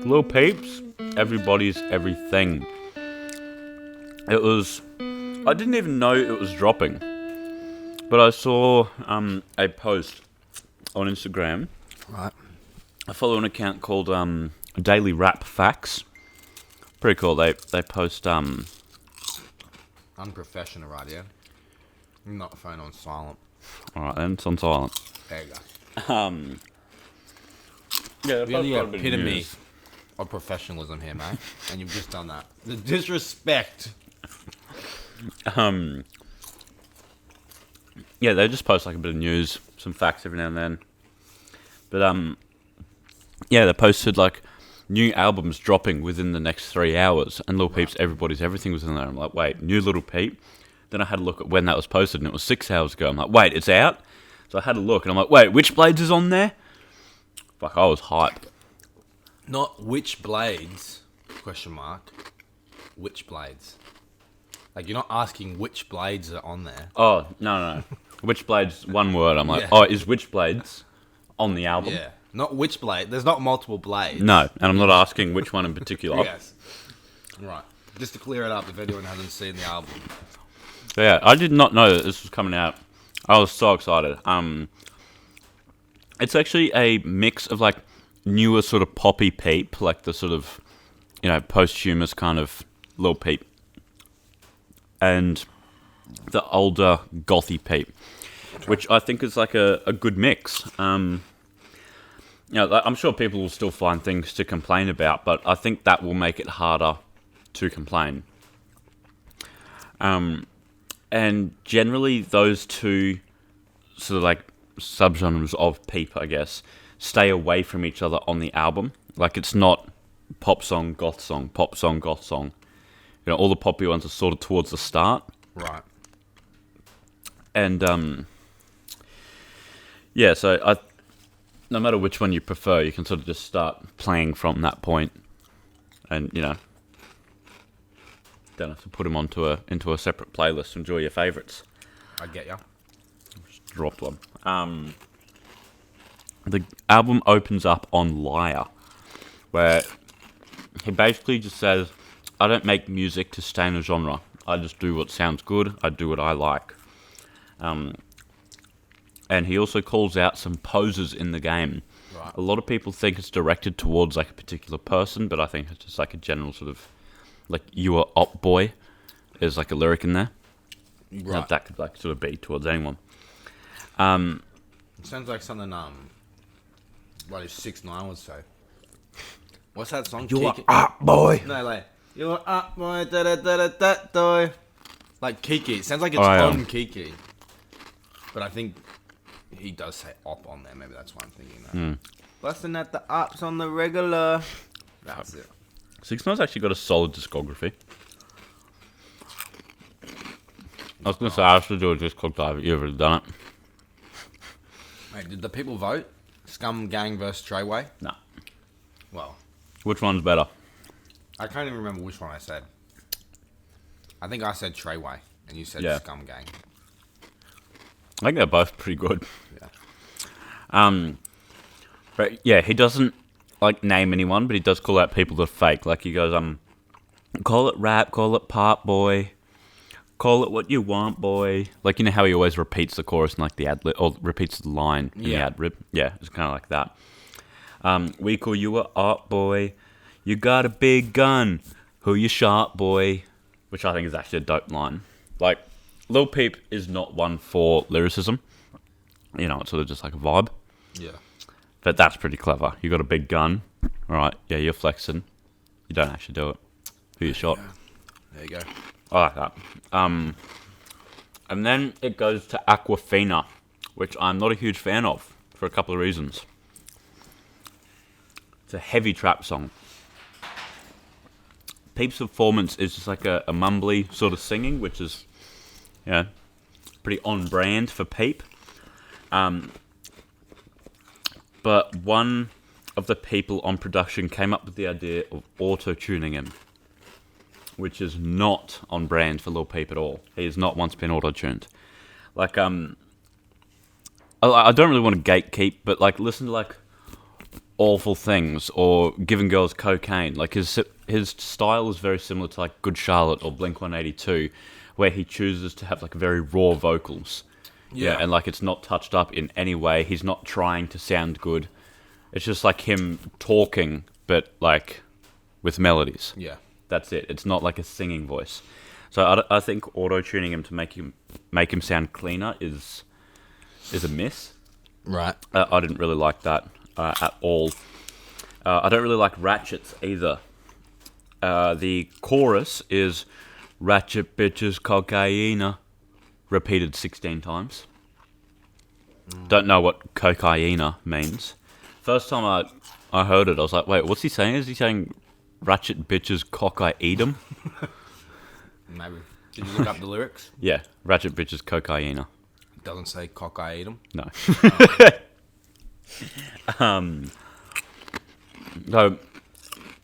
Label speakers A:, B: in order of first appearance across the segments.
A: Lil Peeps, Everybody's Everything. It was... I didn't even know it was dropping. But I saw a post on Instagram.
B: Right.
A: I follow an account called Daily Rap Facts. Pretty cool. They post...
B: Unprofessional radio. Not phone on silent.
A: Alright then, it's on silent.
B: There you go.
A: Yeah,
B: Really epitome of professionalism here, mate. And you've just done that. The disrespect.
A: Yeah, they just post like a bit of news, some facts every now and then. But yeah, they posted like new albums dropping within the next 3 hours, and Lil Peep's Everybody's Everything was in there. I'm like, wait, new Little Peep? Then I had a look at when that was posted, and it was 6 hours ago. I'm like, wait, it's out? So I had a look, and I'm like, wait, Witchblades is on there? Fuck, I was hyped.
B: Not which blades, question mark. Which blades? Like, you're not asking which blades are on there.
A: Oh, no. Witchblades, one word. I'm like,
B: Yeah.
A: oh, is Witchblades on the album?
B: Yeah. Not which blade. There's not multiple blades.
A: No, and I'm not asking which one in particular.
B: Yes. Right. Just to clear it up if anyone hasn't seen the album.
A: So yeah, I did not know that this was coming out. I was so excited. It's actually a mix of like newer sort of poppy Peep, like the sort of, posthumous kind of Lil Peep, and the older gothy Peep, which I think is like a good mix. I'm sure people will still find things to complain about, but I think that will make it harder to complain. And generally, those two sort of like subgenres of Peep, I guess, stay away from each other on the album. Like, it's not pop song, goth song, pop song, goth song. All the poppy ones are sort of towards the start.
B: Right.
A: And, so no matter which one you prefer, you can sort of just start playing from that point. And, don't have to put them into a separate playlist. Enjoy your favourites.
B: I get ya.
A: Just dropped one. The album opens up on Liar, where he basically just says, I don't make music to stay in a genre. I just do what sounds good. I do what I like. And he also calls out some poses in the game.
B: Right.
A: A lot of people think it's directed towards like a particular person, but I think it's just like a general sort of, like, you are op boy. There's like a lyric in there.
B: Right.
A: That could like sort of be towards anyone.
B: It sounds like something, what is 6ix9ine would say. What's that song?
A: You are op boy.
B: No, like, you are up boy, da da da da da da. Like Kiki. It sounds like it's
A: yeah.
B: on Kiki. But I think he does say op on there. Maybe that's why I'm thinking that. Busting at the ops on the regular. That's it.
A: 6ix9ine's actually got a solid discography. I was going to say, I should do a Discord dive. You've already done it.
B: Wait, did the people vote? Scum Gang versus Treyway?
A: No.
B: Well,
A: Which one's better?
B: I can't even remember which one I said. I think I said Treyway, and you said
A: Yeah.
B: Scum Gang.
A: I think they're both pretty good.
B: Yeah.
A: But yeah, he doesn't like name anyone, but he does call out people that are fake. Like he goes, call it rap, call it pop boy, call it what you want, boy. Like, you know how he always repeats the chorus in like the ad lib, or repeats the line in the ad rib. Yeah, it's kind of like that. We call you a art boy. You got a big gun. Who you shot, boy? Which I think is actually a dope line. Like, Lil Peep is not one for lyricism. It's sort of just like a vibe.
B: Yeah.
A: But that's pretty clever. You got a big gun. All right, yeah, you're flexing. You don't actually do it. Who you shot?
B: There you go.
A: I like that. And then it goes to Aquafina, which I'm not a huge fan of for a couple of reasons. It's a heavy trap song. Peep's performance is just like a mumbly sort of singing, which is, pretty on brand for Peep. But one of the people on production came up with the idea of auto-tuning him, which is not on brand for Lil Peep at all. He has not once been auto-tuned. Like, I don't really want to gatekeep, but like, listen to like awful things or giving girls cocaine. Like his style is very similar to like Good Charlotte or Blink 182, where he chooses to have like very raw vocals.
B: Yeah.
A: And like it's not touched up in any way. He's not trying to sound good. It's just like him talking, but like with melodies.
B: Yeah.
A: That's it. It's not like a singing voice. So I think auto-tuning him to make him sound cleaner is a miss.
B: Right.
A: I didn't really like that at all. I don't really like ratchets either. The chorus is "Ratchet bitches cocaine," repeated 16 times. Don't know what cocaine means. First time I heard it, I was like, wait, what's he saying? Is he saying "Ratchet bitches cock I eat 'em"?
B: Maybe. Did you look up the lyrics?
A: Yeah, "Ratchet bitches cocaine."
B: It doesn't say cock I eat 'em.
A: No. So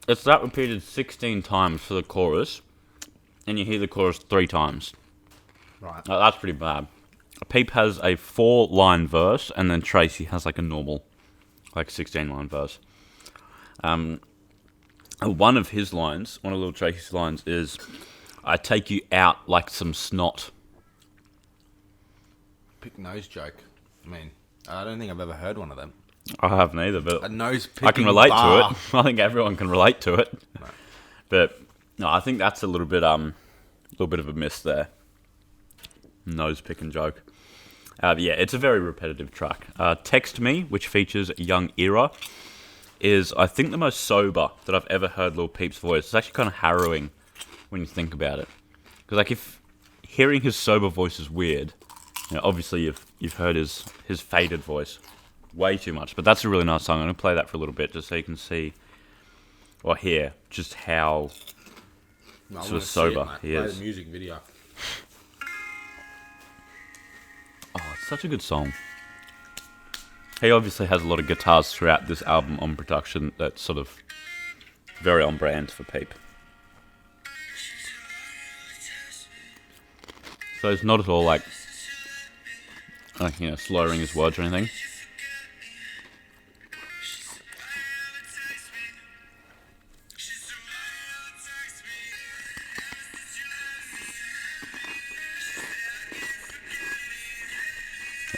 A: it's that repeated 16 times for the chorus, and you hear the chorus 3 times.
B: Right.
A: That's pretty bad. Peep has a 4-line verse, and then Tracy has like a normal, like 16-line verse. One of his lines, one of Little Tracy's lines is, "I take you out like some snot."
B: Pick nose joke. I mean, I don't think I've ever heard one of them.
A: I haven't either, but
B: A nose picking
A: I can relate
B: bar.
A: to it. I think everyone can relate to it.
B: No.
A: But no, I think that's a little bit of a miss there. Nose picking joke. Yeah, it's a very repetitive track. "Text Me," which features Young Era, is I think the most sober that I've ever heard Lil Peep's voice. It's actually kind of harrowing when you think about it, because like if hearing his sober voice is weird, obviously you've heard his faded voice way too much. But that's a really nice song. I'm gonna play that for a little bit just so you can see or hear just how
B: No, I
A: sort
B: wanna
A: of
B: see
A: sober
B: it, mate.
A: he
B: Play
A: is.
B: the music video.
A: Oh, it's such a good song. He obviously has a lot of guitars throughout this album on production that's sort of very on brand for Peep. So it's not at all like slurring his words or anything.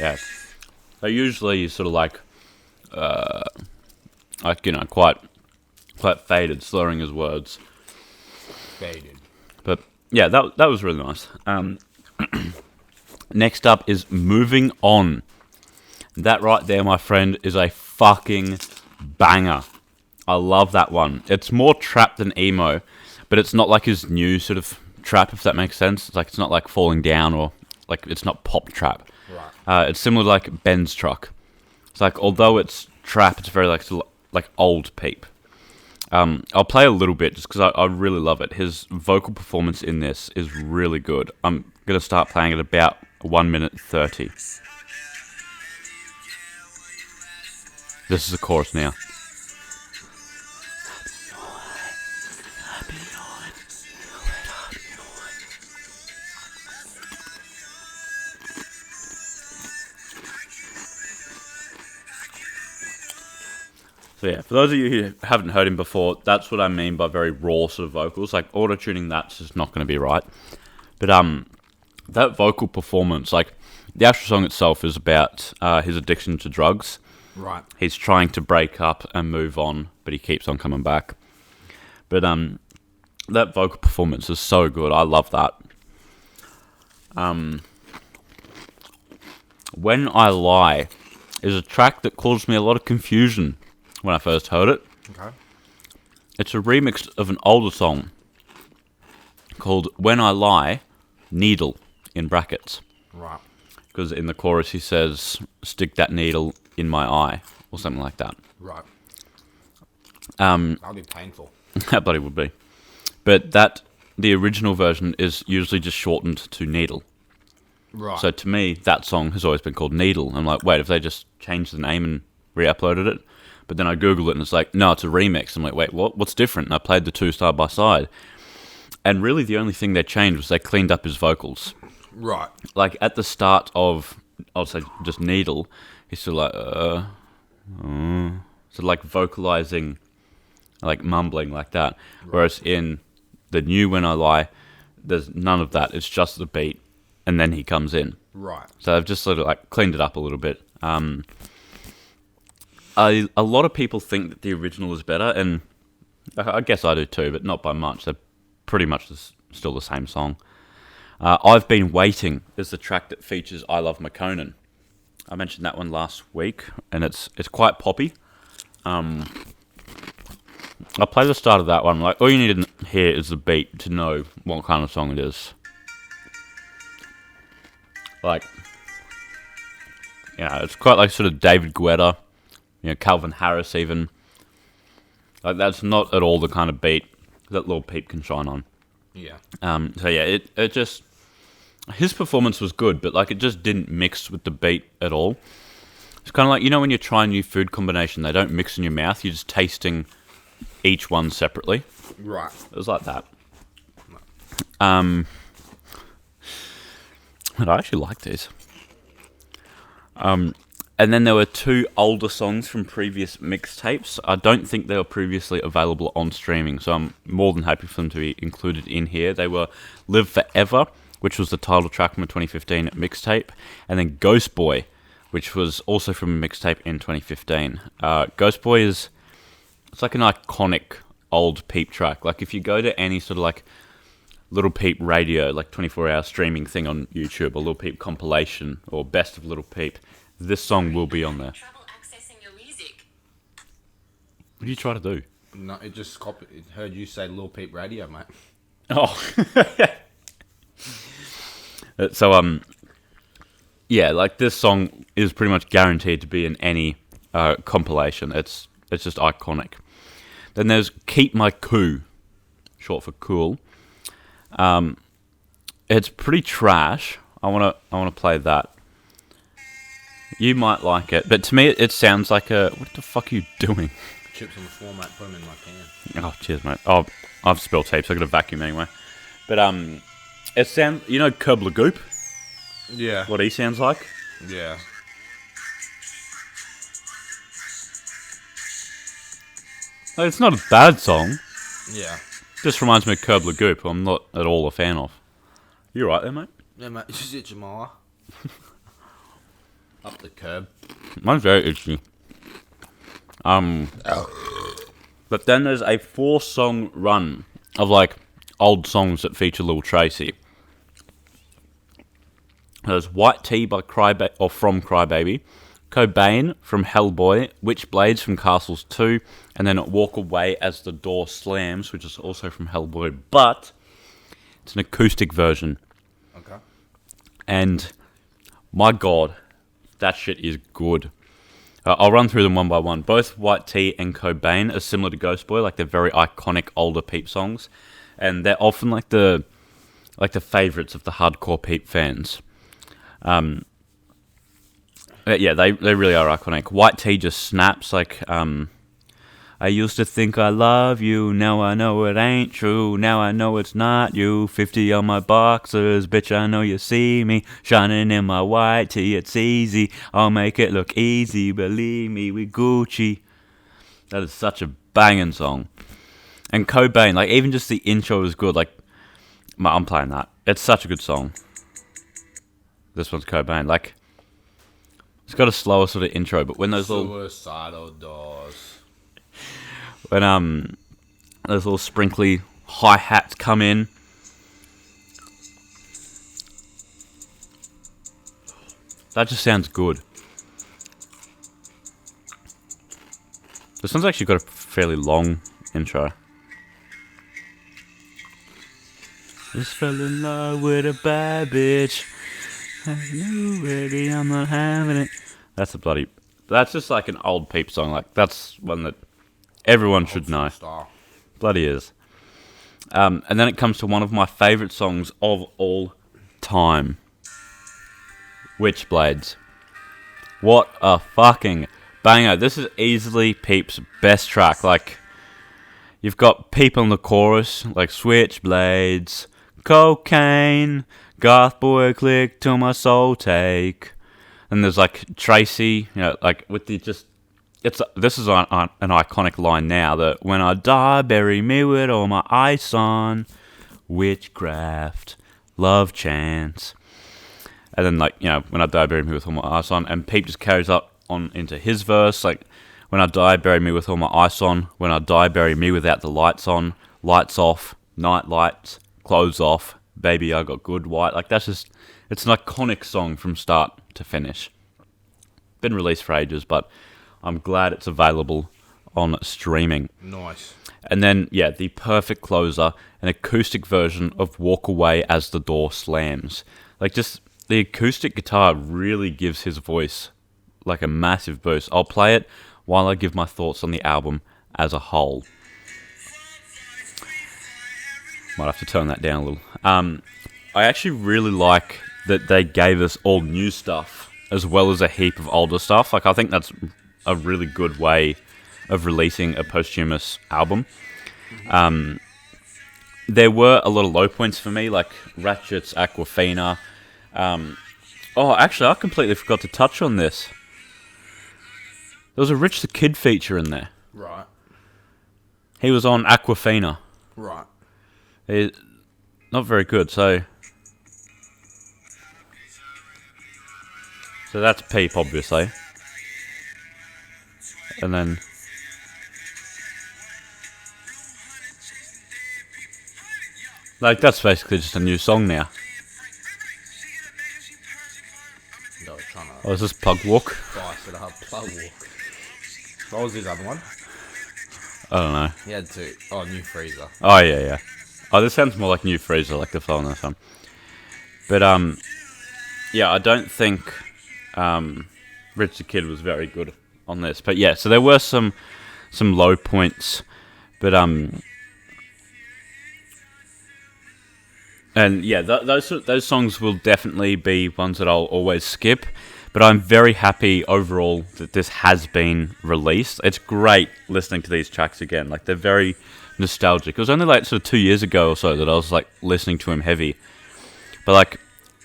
A: Yeah. So usually you sort of like quite faded, slurring his words.
B: Faded.
A: But yeah, that was really nice. Next up is "Moving On." That right there, my friend, is a fucking banger. I love that one. It's more trap than emo, but it's not like his new sort of trap, if that makes sense. It's not like Falling Down or like it's not pop trap.
B: Right.
A: It's similar to like Ben's Truck. It's like, although it's trap, it's very like old Peep. I'll play a little bit just because I really love it. His vocal performance in this is really good. I'm going to start playing at about 1 minute 30. This is the chorus now. So yeah, for those of you who haven't heard him before, that's what I mean by very raw sort of vocals. Like auto-tuning that's just not going to be right. But that vocal performance, like the actual song itself is about his addiction to drugs.
B: Right.
A: He's trying to break up and move on, but he keeps on coming back. But that vocal performance is so good. I love that. "When I Lie" is a track that caused me a lot of confusion when I first heard it.
B: Okay.
A: It's a remix of an older song called "When I Lie, Needle," in brackets.
B: Right.
A: Because in the chorus he says, "Stick that needle in my eye," or something like that.
B: Right.
A: Um,
B: That'll be painful.
A: That bloody would be. But the original version is usually just shortened to Needle.
B: Right.
A: So to me, that song has always been called Needle. I'm like, wait, if they just changed the name and re-uploaded it? But then I Googled it and it's like, no, it's a remix. I'm like, wait, what's different? And I played the two side by side. And really the only thing they changed was they cleaned up his vocals.
B: Right.
A: Like at the start of, I'll say just Needle, he's still like, something so like vocalizing, like mumbling like that. Whereas in the new When I Lie, there's none of that. It's just the beat, and then he comes in.
B: Right.
A: So I've just sort of like cleaned it up a little bit. A lot of people think that the original is better, and I guess I do too, but not by much. They're pretty much still the same song. I've Been Waiting is the track that features I Love McConan. I mentioned that one last week, and it's quite poppy. I'll play the start of that one. Like, all you need to hear is the beat to know what kind of song it is. Like, it's quite like sort of David Guetta, Calvin Harris even. Like, that's not at all the kind of beat that Lil Peep can shine on.
B: Yeah.
A: So yeah, it just, his performance was good, but like it just didn't mix with the beat at all. It's kind of like, when you try a new food combination, they don't mix in your mouth. You're just tasting each one separately.
B: Right.
A: It was like that. But I actually like these. And then there were 2 older songs from previous mixtapes. I don't think they were previously available on streaming, so I'm more than happy for them to be included in here. They were Live Forever, which was the title track from a 2015 mixtape, and then Ghost Boy, which was also from a mixtape in 2015. Ghost Boy it's like an iconic old Peep track. Like if you go to any sort of like Little Peep radio, like 24-hour streaming thing on YouTube, or Little Peep compilation, or Best of Little Peep, this song will be on there.
C: Trouble accessing your music.
A: What do you try to do?
B: No, it just copied. It heard you say Lil Peep Radio, mate.
A: Oh. So, yeah, like this song is pretty much guaranteed to be in any compilation. It's just iconic. Then there's Keep My Cool, short for cool. It's pretty trash. I wanna play that. You might like it, but to me it sounds like a... What the fuck are you doing?
B: Chips on the floor, mate. Put them in my can.
A: Oh, cheers, mate. Oh, I've spilled heaps. I've got a vacuum anyway. But, it sounds... Curb Lagoop?
B: Yeah.
A: What he sounds like?
B: Yeah.
A: Like, it's not a bad song.
B: Yeah.
A: Just reminds me of Curb Lagoop, who I'm not at all a fan of. You right there, mate?
B: Yeah, mate. Just itch your molar. Up the curb.
A: Mine's very itchy. But then there's a 4-song run of like old songs that feature Lil Tracy. There's White Tea by from Crybaby, Cobain from Hellboy, Witchblades from Castles 2, and then Walk Away as the Door Slams, which is also from Hellboy, but it's an acoustic version.
B: Okay.
A: And my god, that shit is good. I'll run through them one by one. Both White Tea and Cobain are similar to Ghost Boy, like they're very iconic older Peep songs, and they're often like the favourites of the hardcore Peep fans. Yeah, they really are iconic. White Tea just snaps like, I used to think I love you, now I know it ain't true, now I know it's not you, 50 on my boxers, bitch I know you see me, shining in my white tee, it's easy, I'll make it look easy, believe me, we Gucci. That is such a banging song. And Cobain, like even just the intro is good, like, I'm playing that, it's such a good song. This one's Cobain, like, it's got a slower sort of intro, but when those little...
B: Suicidal doors.
A: When those little sprinkly hi-hats come in. That just sounds good. This one's actually got a fairly long intro. Just fell in love with a bad bitch. I knew, baby, I'm not having it. That's just like an old Peep song. Like, that's one that everyone should know.
B: Style.
A: Bloody is. And then it comes to one of my favourite songs of all time. Witchblades. What a fucking banger. This is easily Peep's best track. Like, you've got Peep on the chorus, like Switchblades, cocaine, goth boy click till my soul take. And there's like Tracy, like with the just this is an iconic line now. That when I die, bury me with all my ice on, witchcraft, love chance, and then like when I die, bury me with all my ice on, and Peep just carries up on into his verse like. When I die, bury me with all my ice on. When I die, bury me without the lights on. Lights off, night lights, clothes off. Baby, I got good white. Like it's an iconic song from start to finish. Been released for ages, but I'm glad it's available on streaming.
B: Nice.
A: And then, the perfect closer, an acoustic version of Walk Away as the Door Slams. Like just the acoustic guitar really gives his voice like a massive boost. I'll play it while I give my thoughts on the album as a whole. Might have to turn that down a little. I actually really like that they gave us all new stuff as well as a heap of older stuff. Like I think that's a really good way of releasing a posthumous album. There were a lot of low points for me, like Ratchet's Aquafina. Actually, I completely forgot to touch on this. There was a Rich the Kid feature in there.
B: Right.
A: He was on Aquafina.
B: Right.
A: Not very good, so that's Peep, obviously. And then like that's basically just a new song now.
B: I was trying to
A: Oh, is this Plug Walk?
B: spice it up. Plug walk. What was his other one?
A: I don't know.
B: He had two. Oh, New Freezer.
A: Oh yeah. Oh, this sounds more like New Freezer, like the flow on this one. But I don't think Rich the Kid was very good on this. But yeah, so there were some low points, but and yeah, those songs will definitely be ones that I'll always skip. But I'm very happy overall that this has been released. It's great listening to these tracks again. Like they're very nostalgic. It was only like sort of 2 years ago or so that I was like listening to him heavy. But like,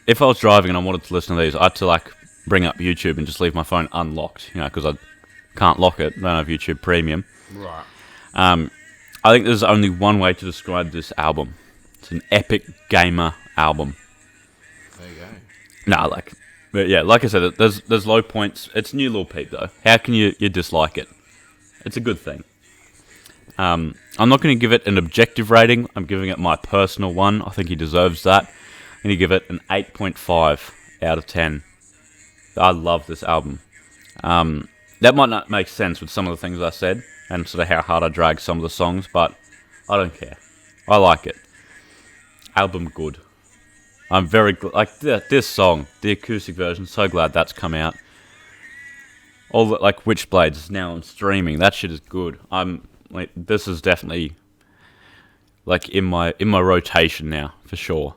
A: if I was driving and I wanted to listen to these, I had to like bring up YouTube and just leave my phone unlocked, because I can't lock it. I don't have YouTube Premium.
B: Right.
A: I think there's only one way to describe this album. It's an epic gamer album.
B: There you go.
A: But yeah, like I said, there's low points. It's new Lil Peep though. How can you dislike it? It's a good thing. I'm not going to give it an objective rating. I'm giving it my personal one. I think he deserves that. I'm going to give it an 8.5 out of 10. I love this album. That might not make sense with some of the things I said and sort of how hard I drag some of the songs, but I don't care. I like it. Album good. I'm very like this song, the acoustic version. So glad that's come out. All the, like Witchblades is now on streaming. That shit is good. This is definitely like in my rotation now for sure.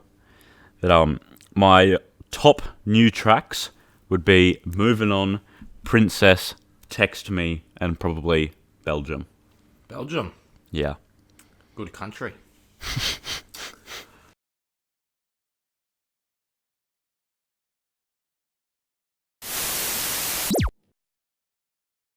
A: But my top new tracks would be Moving On, Princess, Text Me, and probably Belgium.
B: Belgium.
A: Yeah.
B: Good country.